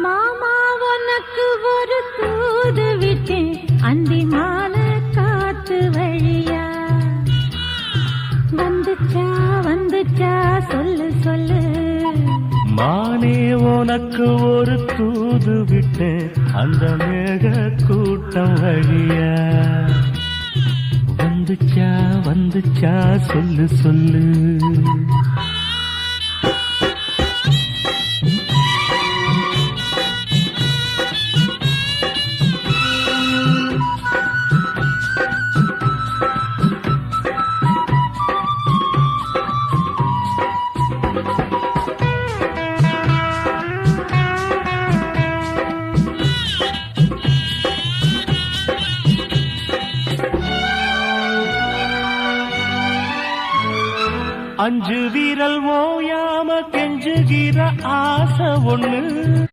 மாமா உனக்கு ஒரு தூது விட்டேன் அந்தி மாலை காத்து வழியா வந்துச்சா வந்துச்சா சொல்லு சொல்லு மானே உனக்கு ஒரு தூது விட்டேன் அந்த மேக கூட்டம் வழியா வந்துச்சா வந்துச்சா சொல்லு சொல்லு அஞ்சு வீரல் ஓயாம கெஞ்சுகிற ஆசை ஒண்ணு